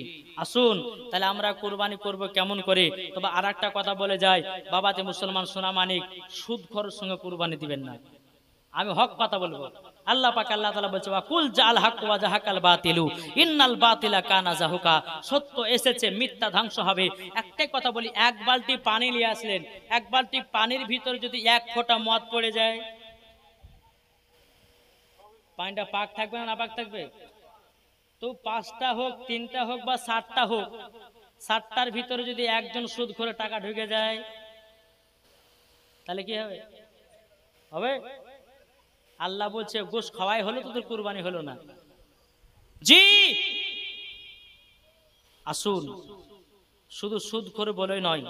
[SPEAKER 1] আসুন তাহলে আমরা কুরবানি করব কেমন করে। তবে আর একটা কথা বলে যায়, বাবাতে মুসলমান সোনামানিক, সুদখোরের সঙ্গে কুরবানি দিবেন না। আমি হক কথা বলবো। আল্লাহ পাক আল্লাহ তাআলা বলছে, কুল জাল হক ওয়া জাহাকাল বাতিলু ইন্নাল বাতিলা কানা জাহুকা। সত্য এসেছে, মিথ্যা ধ্বংস হবে। একটাই কথা বলি, এক বালতি পানি নিয়ে আসলেন, এক বালতি পানির ভিতরে যদি এক ফোঁটা মদ পড়ে যায়, পানিটা পাক থাকবে না পাক থাকবে? তো 5টা হোক, 3টা হোক বা 7টা হোক, 7টার ভিতরে যদি একজন সুদ করে টাকা ঢুকে যায়, তাহলে কি হবে? হবে? আল্লাহ বলছে, গোশ খাওয়াই হলো, তোদের কুরবানি হলো না। জি আসুন, শুধু সুদ করে বলে নয়,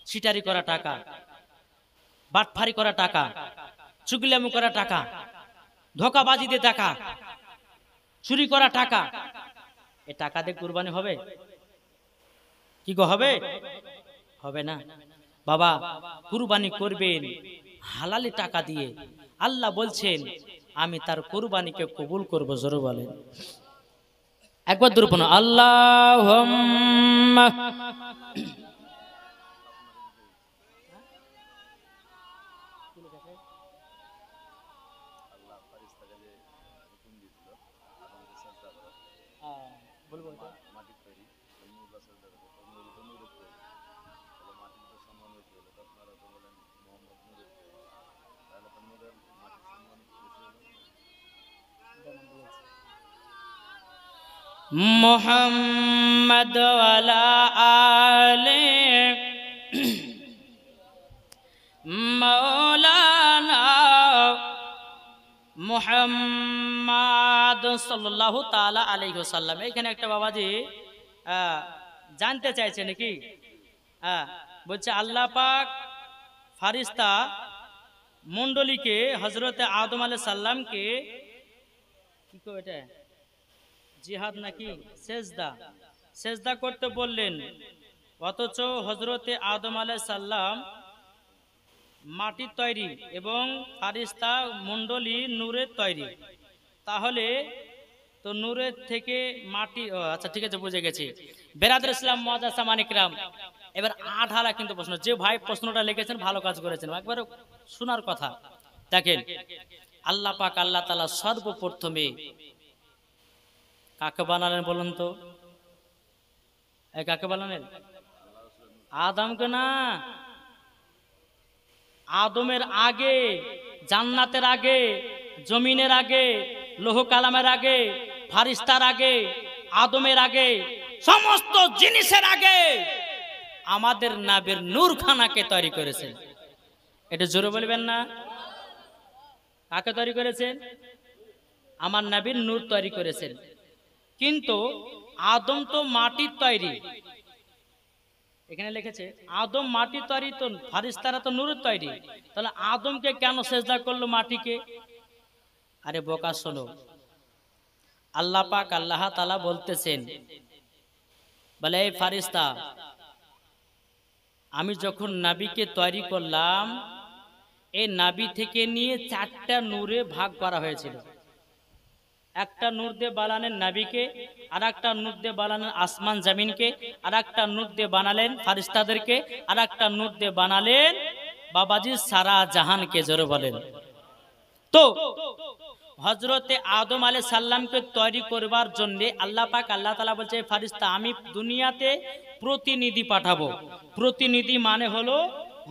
[SPEAKER 1] চিটারি করা টাকা, বাটফারি করা টাকা, চুগলামি করা টাকা, ধোঁকাবাজিতে টাকা, চুরি করা টাকা, এ টাকা দিয়ে কুরবানি হবে? কি গো হবে? হবে না। বাবা কুরবানি করবেন হালালি টাকা দিয়ে। আল্লাহ বলছেন, আমি তার কুরবানিকে কবুল করব। জোরে বলেন একবার দুরূপনা আল্লাহুম্মা। মুহাম্মদ ওয়ালা আলে মাওলানা মুহাম্মদ সাল্লাল্লাহু তাআলা আলাইহি ওয়াসাল্লাম। এখানে একটা বাবাজি জানতে চাইছে নাকি? বলছে আল্লাহ পাক ফারিস্তা মণ্ডলীকে হযরতে আদম আলাইহিস সালামকে কি কো এটা জিহাদ নাকি সেজদা করতে বললেন, অথচ হযরতে আদম আলাইহিস সালাম মাটির তৈরি এবং ফারিস্তা মণ্ডলী নূরের তৈরি, তাহলে তো নূরের থেকে মাটি। আচ্ছা ঠিক আছে, বুঝে গেছি। বেরাদর ইসলাম মুআজ্জাজ সামানিক রাম, এবার আঠালা কিন্তু প্রশ্ন, যে ভাই প্রশ্নটা লিখেছেন ভালো কাজ করেছেন, একবার শোনার কথা। দেখেন আল্লাহ পাক আল্লাহ তাআলা সর্বপ্রথমে কাকে বানালেন বলুন তো? কাকে বানালেন? আদমকে না। আদমের আগে, জান্নাতের আগে, জমিনের আগে, লৌহ কালামের আগে, ফারিস্তার আগে, আদমের আগে, সমস্ত জিনিসের আগে আমাদের নবীর নূরখানাকে তৈরি করেছেন। এটা জোরে বলবেন না? কাকে তৈরি করেছেন? আমার নবীর নূর তৈরি করেছেন। কিন্তু আদম তো মাটির তৈরি, এখানে লিখেছে আদম মাটির তৈরি, তো ফারিস্তারা তো নূরের তৈরি, তাহলে আদমকে কেন সেজদা করলো মাটিকে? আরে বোকা শোনো, আল্লাহ পাক আল্লাহ তাআলা বলতেছেন, বলে এই ফারিস্তা, আমি যখন নবীকে তৈরি করলাম, এই নবী থেকে নিয়ে 4টা নূরে ভাগ করা হয়েছিল। একটা নূর দিয়ে বানালেন নবীকে, আর একটা নূর দিয়ে বানালেন আসমান জমিনকে, আর একটা নূর দিয়ে বানালেন ফারিস্তাদেরকে, আর একটা নূর দিয়ে বানালেন বাবাজি সারা জাহানকে। জোরে বলেন। তো হযরতে আদম আলাইহিস সালামকে তৈরি করবার জন্য আল্লাহ পাক আল্লাহ তাআলা বলছে, ফারিস্তা আমি দুনিয়াতে প্রতিনিধি পাঠাবো। প্রতিনিধি মানে হলো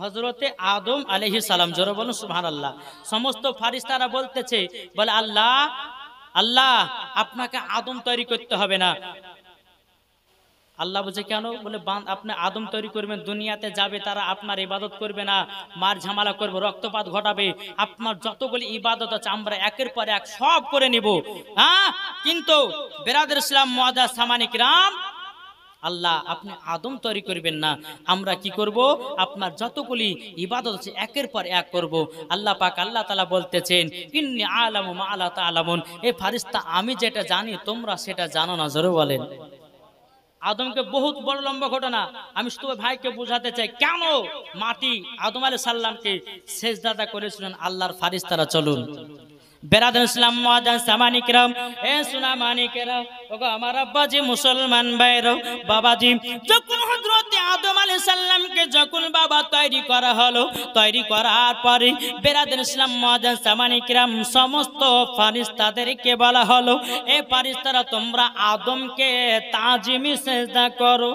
[SPEAKER 1] হযরতে আদম আলাইহিস সালাম। জোরে বলুন সুবহানাল্লাহ। সমস্ত ফারিস্তারা বলতেছে, বলে আল্লাহ আল্লাহ আপনাকে আদম তৈরি করতে হবে না। আল্লাহ বলছে কেন? বলে আপনি আদম তৈরি করবেন, দুনিয়াতে যাবে তারা আপনার ইবাদত করবে না, মার ঝামেলা করবে, রক্তপাত ঘটাবে, আপনার যতগুলি ইবাদত আছে আমরা একের পর এক সব করে নিব। কিন্তু বেরাদর ইসলাম মুআজ্জাজ সামানিক রাম, আল্লাহ আপনি আদম তৈরি করবেন না, আমরা কি করব? আপনার যতগুলি ইবাদত আছে একের পর এক করব। আল্লাহ পাক আল্লাহ তাআলা বলতেছেন, ইন্নী আলামু মা লা তা'লামুন, এই ফারিস্তা আমি যেটা জানি তোমরা সেটা জানো না। জোরে বলেন। আদমকে বহুত বড় লম্বা ঘটনা, আমি শুধু ভাইকে বোঝাতে চাই কেন মাটি আদম আলাইহিস সালামকে সেজদা করেছিলেন আল্লাহর ফারিস্তারা। চলুন বেরাদর ইসলাম মুআজ্জাজ সামানিক রাম, এ সোনা মানিকেরা, ওগো আমার আব্বাজি মুসলমান ভাইরা, বাবাজি যখন হযরত আদম আলাইহিস সালামকে যখন বাবা তৈরি করা হলো, তৈরি করার পরে বেরাদর ইসলাম মুআজ্জাজ সামানিক রাম সমস্ত ফারিস্তাদেরকে বলা হলো, এ ফারিস্তারা তোমরা আদমকে তাজিমি সেজদা করো।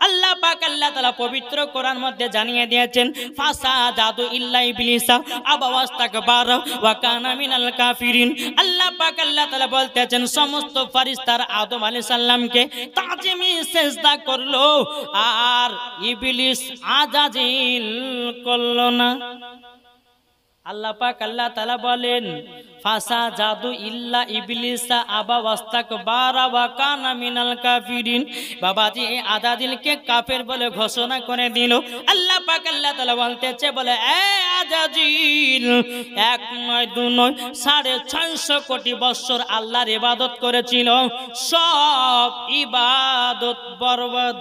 [SPEAKER 1] আল্লাহ পাক আল্লাহ তাআলা পবিত্র কোরআন মধ্যে জানিয়ে দিয়েছেন, ফাসাজাদু ইল্লা ইবলিসা আবা ওয়াস্তাকবারা ওয়া কানা মিনাল কাফিরিন। আল্লাহ পাক আল্লাহ তাআলা বলতেছেন সমস্ত ফেরেশতারা আদম আলাইহিস সালামকে তাজিমি সিজদা করলো, আর ইবলিস আজাজিল করলো না। আল্লাহ পাক আল্লাহ তাআলা বলেন, ফাসাজাদু ইল্লা ইবলিসা আবা ওয়াস্তাকবারা ওয়া কানা মিনাল কাফিরিন। বাবাজি এই আজাজিলকে কাফের বলে ঘোষণা করে দিল। আল্লাহ পাক আল্লাহ তাআলা বলতেছে, বলে এ আজাজিল, এক নয় দু নয় 650 কোটি বছর আল্লাহর ইবাদত করেছিল, সব ইবাদত বরবাদ।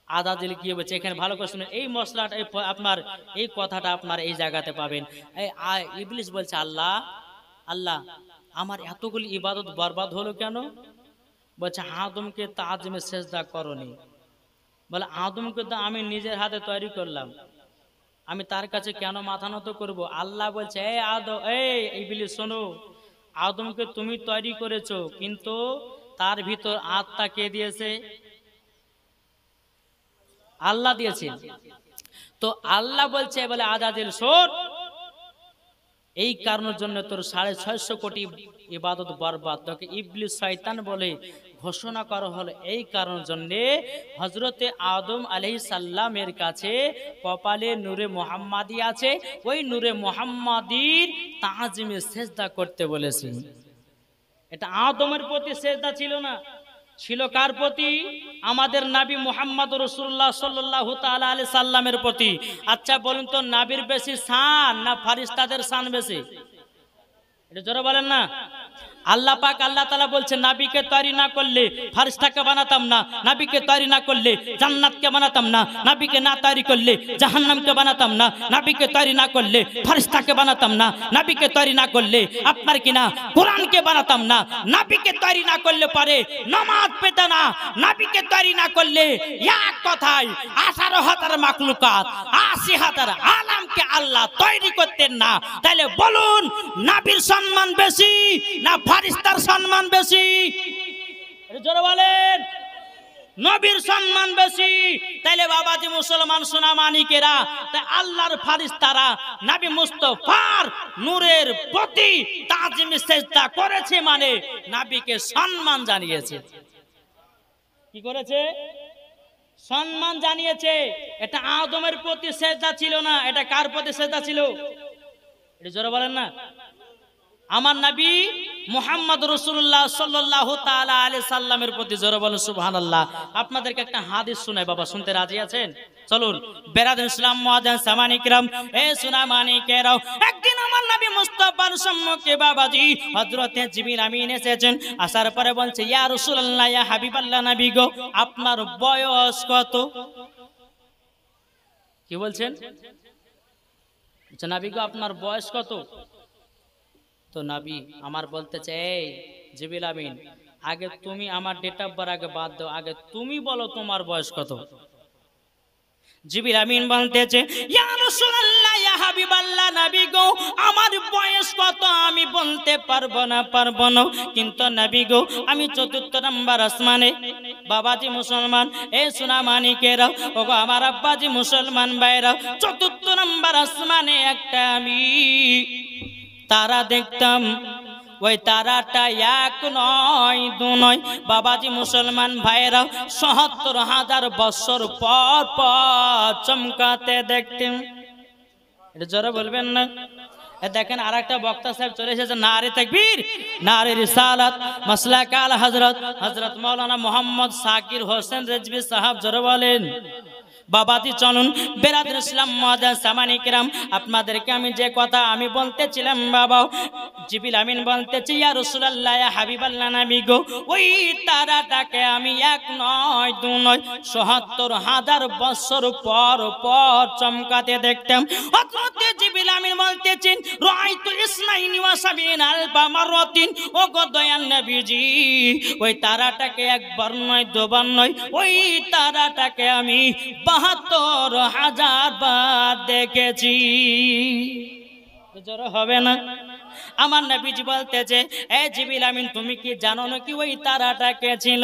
[SPEAKER 1] আজাজিল কি বলছে এখানে ভালো করে শুনুন, এই মশলাটা আপনার এই কথাটা আপনার এই জায়গাতে পাবেন। ইবলিস বলছে, আল্লাহ আল্লাহ আমার এতগুলি ইবাদত বরবাদ হলো কেন? বলছে আদমকে তাজিমে সেজদা করনি। বলে আদমকে তো আমি নিজের হাতে তৈরি করলাম, আমি তার কাছে কেন মাথা নত করব? আল্লাহ বলছে, এই আদম, এই ইবলিস শোনো, আদমকে তুমি তৈরি করেছো, কিন্তু তার ভিতর আত্মা কে দিয়েছে? আল্লাহ দিয়েছেন। তো আল্লাহ বলছে, বলে আজাজিল শোন, এই কারণের জন্য তোর 650 কোটি ইবাদত বরবাদ, তোকে ইবলিস শয়তান বলে ঘোষণা করা হলো। এই কারণের জন্য হযরতে আদম আলাইহিস সালামের কাছে কপালে নূরে মুহাম্মাদি আছে, ওই নূরে মুহাম্মাদির তাজিমে সেজদা করতে বলেছি। এটা আদমের প্রতি সেজদা ছিল না, ছিল কার প্রতি? আমাদের নবী মুহাম্মদ রাসূলুল্লাহ সাল্লাল্লাহু তাআলা আলাইহি সাল্লামের প্রতি। আচ্ছা বলুন তো, নবীর বেশি শান না ফেরেশতাদের শান বেশি? এটা জোরে বলেন না। আল্লাহ পাক আল্লাহ তাআলা বলছে, নবীকে তৈরি না করলে ফেরেশতাকে বানাতাম না, নবীকে তৈরি না করলে জান্নাতকে বানাতাম না, নবীকে না তৈরি করলে জাহান্নামকে বানাতাম না, নবীকে তৈরি না করলে ফেরেশতাকে বানাতাম না, নবীকে তৈরি না করলে আপনার কি না কোরআনকে বানাতাম না, নবীকে তৈরি না করলে পারে নামাজ পেতে না, নবীকে তৈরি না করলে এক কথায় 18,000 মাখলুকাত 80,000 আলামকে আল্লাহ তৈরি করতেন না। তাহলে বলুন, নবীর সম্মান বেশি না ফেরেশতার সম্মান বেশি? জোরে বলেন, নবীর সম্মান বেশি। তাইলে বাবাজি মুসলমান সোনা মানিকেরা, তাই আল্লাহর ফেরেশতারা নবী মুস্তাফার নূরের প্রতি তাজিমে সেজদা করেছে, মানে নবীকে সম্মান জানিয়েছে। কি করেছে? সম্মান জানিয়েছে। এটা আদমের প্রতি সেজদা ছিল না, এটা কার প্রতি সেজদা ছিল? এটা জোরে বলেন না। আমার নবী মুহাম্মদ রাসূলুল্লাহ সাল্লাল্লাহু তাআলা আলাইহি সাল্লামের প্রতি। জোরে বলেন সুবহানাল্লাহ। আপনাদেরকে একটা হাদিস শোনাই, বাবা শুনতে রাজি আছেন? চলুন বেরাদার ইসলাম মুআজ্জিন সামানি কিরাম, এ সোনা মানিকেরাও, একদিন আমার নবী মুস্তাফার সম্মুখে বাবাজি হযরতে জিবরিল আমিন এসেছেন। আসার পরে বলছে, ইয়া রাসূলুল্লাহ, ইয়া হাবিবাল্লাহ, নবী গো আপনার বয়স কত? কি বলছেন? আচ্ছা নবী গো আপনার বয়স কত? তো নবী আমার বলতেছে, এই জিবরিল আমিন, আগে তুমি আমার ডেট অফ বার্থ আগে বাদ দাও, আগে তুমি বলো তোমার বয়স কত? জিবরিল আমিন বলতেছে, ইয়া রাসূলুল্লাহ, ইয়া হাবিবাল্লাহ, নবী গো আমার বয়স কত আমি বলতে পারবো না, কিন্তু নবী গো আমি ৪র্থ নাম্বার আসমানে। বাবাজি মুসলমান, এ সোনা মানিকেরা, ওগো আমার আব্বাজি মুসলমান ভাইরা, ৪র্থ নাম্বার আসমানে একটা আমি তারা দেখতাম। ওই তারাটা এক নয় দু নয়, বাবাজি মুসলমান ভাইরা ৭০,০০০ বছর পর পর চমকাতে দেখতেন। এটা জোরে বলবেন না। দেখেন আর একটা বক্তা সাহেব চলে এসেছে, নারে তাকবীর, নারে রিসালাত, মাসলাক আল হযরত হযরত মাওলানা মোহাম্মদ সাকির হোসেন রিজভী সাহেব। জোরে বলেন। বাবাজি চলুন বেরাদার ইসলাম মুআজ্জিন সামানি কিরাম, আপনাদেরকে আমি যে কথা আমি বলতেছিলাম, বাবা জিবরিল আমিন বলতেছে, ইয়া রাসূলুল্লাহ, ইয়া হাবিবাল্লাহ, নবী গো ওই তারাটাকে আমি এক নয় দু নয় ৭০,০০০ বছর পর পর চমকাতে দেখতাম। হযরতে জিবরিল আমিন বলতেছেন, রাআইতু ইসনাইনি ওয়া সাবিনা আলফা মাররাতিন, ও গো দয়াল নবীজি ওই তারাটাকে একবার নয় দুবার নয়, ওই তারাটাকে আমি ৭২,০০০ বার দেখেছি। জোরে হবে না। আমার নবীজি বলতেছে, এ জিবরিল আমিন তুমি কি জানো না কি ওই তারাটা কে ছিল?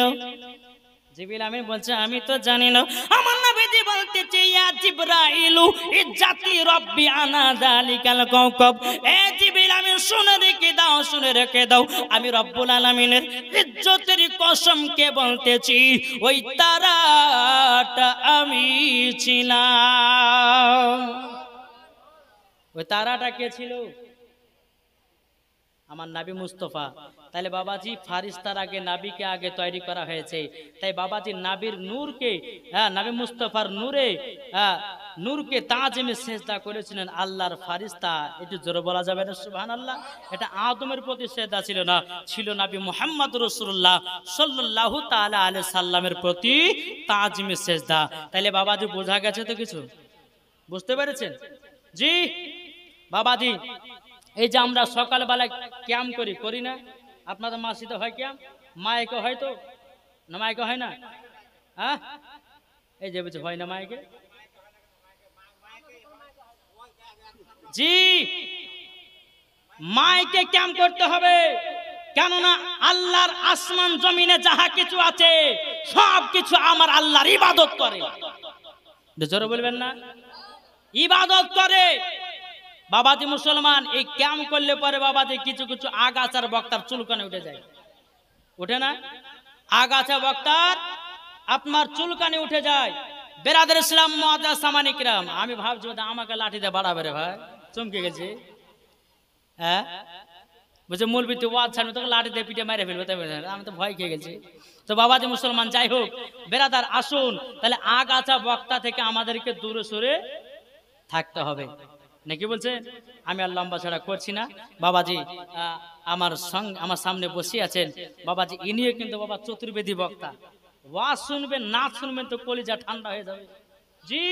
[SPEAKER 1] জিবরিল আমিন বলছে, আমি তো জানি না। আমার নবীজি বলতেছে, ইয়া জিবরাইলু ইজ্জাতি রব্বি আনা যালিকাল কাওকাব, এ জিবরিল আমিন শুনে রেখে দাও, আমি রব্বুল আলামিনের ইজ্জতের কসমকে বলতেছি ওই তারাটা আমি ছিলাম। ওই তারাটা কে ছিল? আমার নবী মুস্তাফা। তাহলে বাবাজি ফারিস্তার আগে নবীকে আগে তৈরি করা হয়েছে। তাই বাবাজি নবীর নূরকে, নবী মুস্তাফার নূরকে তাজিমে সেজদা করেছিলেন আল্লাহর ফারিস্তা। একটু জোরে বলা যাবে না সুবহানাল্লাহ? এটা আদমের প্রতি সেজদা ছিল না, ছিল নবী মুহাম্মদ রাসূলুল্লাহ সাল্লাল্লাহু তাআলা আলাইহি সাল্লামের প্রতি তাজিমে সেজদা। তাহলে বাবাজি বোঝা গেছে তো? কিছু বুঝতে পেরেছেন? জি বাবাজি, এই যে আমরা সকালবেলা ক্যাম করি না? আপনাদের মাসিতে হয় ক্যাম, মাইকে হয় তো না? মাইকে হয় না? হ্যাঁ, এই যে বলছে হয় না মাইকে। জি মাইকে ক্যাম করতে হবে, কেননা আল্লাহর আসমান জমিনে যাহা কিছু আছে সব কিছু আমার আল্লাহর ইবাদত করে। জোরে বলবেন না? ইবাদত করে। বাবাজি মুসলমান, এই ক্যাম্প করলে পরে বাবাজি কিছু কিছু আগাছার বক্তার চুলকানে উঠে যায়, উঠে না? আগাছা বক্তার আপনার চুলকানে উঠে যায়। বেরাদের ইসলাম মুআজ্জাজ সামানিক রাম, আমি ভাবছি আমাকে লাঠি দিয়ে বাড়াবে রে ভাই, চমকে গেছি। হ্যাঁ বলছে মৌলবি তুই ওয়াজ ছাড়বি, তোকে লাঠি দিয়ে পিঠে মেরে ফেলবে, আমি তো ভয় খেয়ে গেছি। তো বাবাজি মুসলমান, যাই হোক বেরাদার, আসুন তাহলে আগাছা বক্তা থেকে আমাদেরকে দূরে সরে থাকতে হবে, নাকি বলছে? আমি আর লম্বা ছাড়া করছি না। বাবাজি আমার সামনে বসে আছেন বাবাজি, ইনিও কিন্তু বাবা চতুর্বেদী বক্তা। ওয়াজ শুনবেন না শুনবেন তো কলিজা ঠান্ডা হয়ে যাবে। জি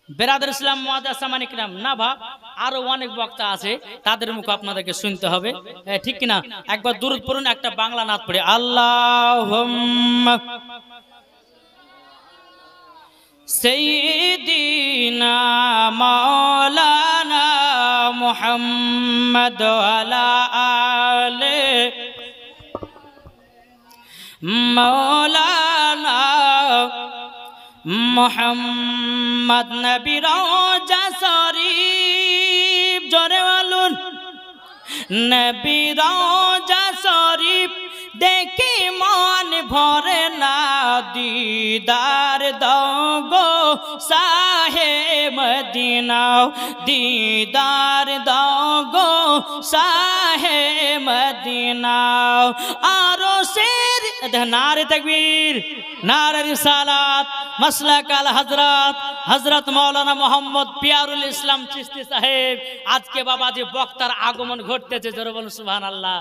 [SPEAKER 1] বেরাদের ইসলাম মুআজ্জাজ সামানিক রাম, না ভাব আরো অনেক বক্তা আছে, তাদের মুখ আপনাদেরকে শুনতে হবে, ঠিক কিনা? একবার দুরূদ পড়ুন, একটা বাংলা নাত পড়ে, আল্লাহুম্মা সাইয়্যিদিনা মাওলানা মুহাম্মদ ওয়ালা আলে মাওলানা মুহাম্মদ নবী রওজা শরীফ, জোরে বলুন নবী রওজা শরীফ দেখে মন ভরে না, দিদার দাও গো শাহে মদিনা, দিদার দাও গো শাহে মদিনা। আরো শের নারে তাকবীর, নারে রিসালাত, মাসলাক আল হযরত হযরত মাওলানা মোহাম্মদ পিয়ারুল ইসলাম চিশতি সাহেব। আজকে বাবা যে বক্তার আগমন ঘটতেছে, জোরে বলুন সুবহানাল্লাহ।